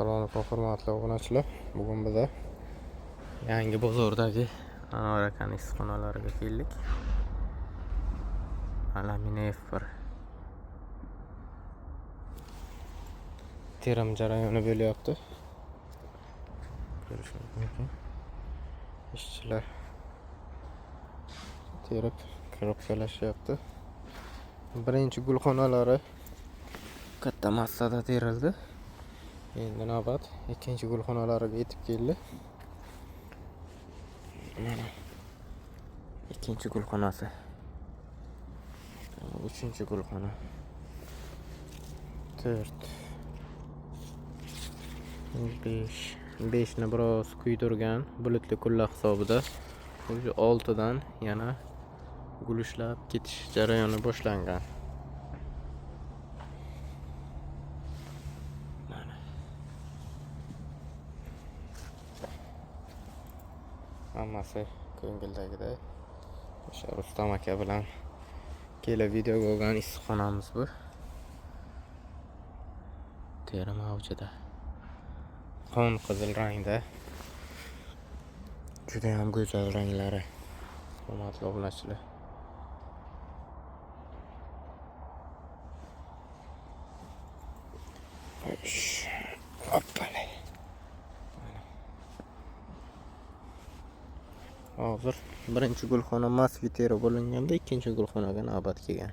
Assalomu alaykum hurmatli obunachilar. Bugun biz yangi bozordagi Anvar akaning issiqxonalariga keldik. Alaminefir terim jarayoni bo'lyapti. Ko'rishingiz mumkin. Ishchilar terib korobkalashyapti. Birinchi gulxonalari katta massada terildi. Endi navbat ikkinchi gulxonalariga yetib keldi. Mana ikkinchi gulxonasi. Uchinchi gulxona. 4 5 ni biroz kuydirgan bulutli kunlar hisobida. O'sha 6 dan yana gulishlab ketish jarayoni boshlangan. Hammasi ko'ngildagiday. O'sha Rustam aka bilan kelib videoga olgan issiqxonamiz bu. Terim avjida. Qon qizil rangda. Juda ham go'zal ranglari. Hurmatli obunachilar. Hoppala. Hozir birinchi gulxona masviteri bo'linganda ikkinchi gulxonaga navbat kelgan.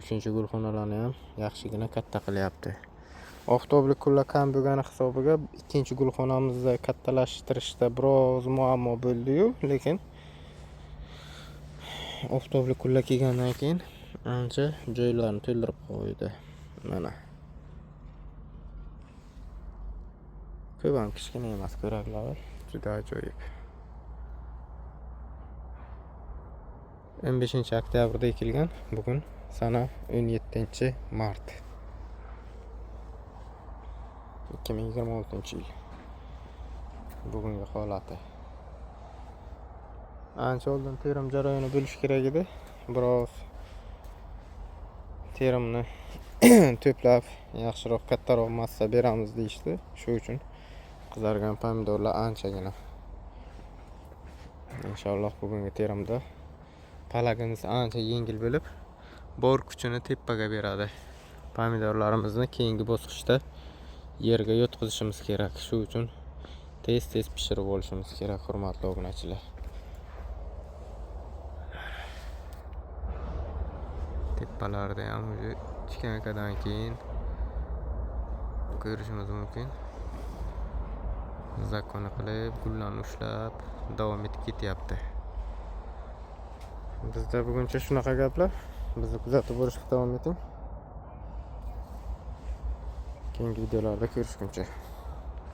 Uchinchi gulxonalarni ham yaxshigina katta qilyapti. Oftobli kunlar kam bo'lgani hisobiga ikkinchi gulxonamizda kattalashtirishda biroz muammo bo'ldi-yu, lekin oftobli kunlar kelgandan keyin ancha joylarni to'ldirib qo'ydi. Mana. Ko'p ham kichkina emas, ko'raklar juda ajoyib. 15-oktyabrda ekilgan, bugun sana 17-mart 2026-yil. Bugungi holati. Ancha oldin terim jarayoni bo'lish kerak edi. Biroz terimni to'plab yaxshiroq kattaroq massa beramiz deyishdi. Shu uchun qizargan pomidorlar anchagina. Inshaalloh bugungi terimda palagimiz ancha yengil bo'lib, bor kuchini tepaga beradi. Pomidorlarimizni keyingi bosqichda yerga yotqizishimiz kerak. Shu uchun tez pishirib olishimiz kerak, hurmatli obunachilar. Tepalarda ham o'sha chikankadan keyin ko'rishimiz mumkin. Zakoni qilib, gullarni ushlab davom etib ketyapti. Bizda buguncha shunaqa gaplar. Bizni kuzatib borishga davom eting. Keyingi videolarda ko'rishguncha.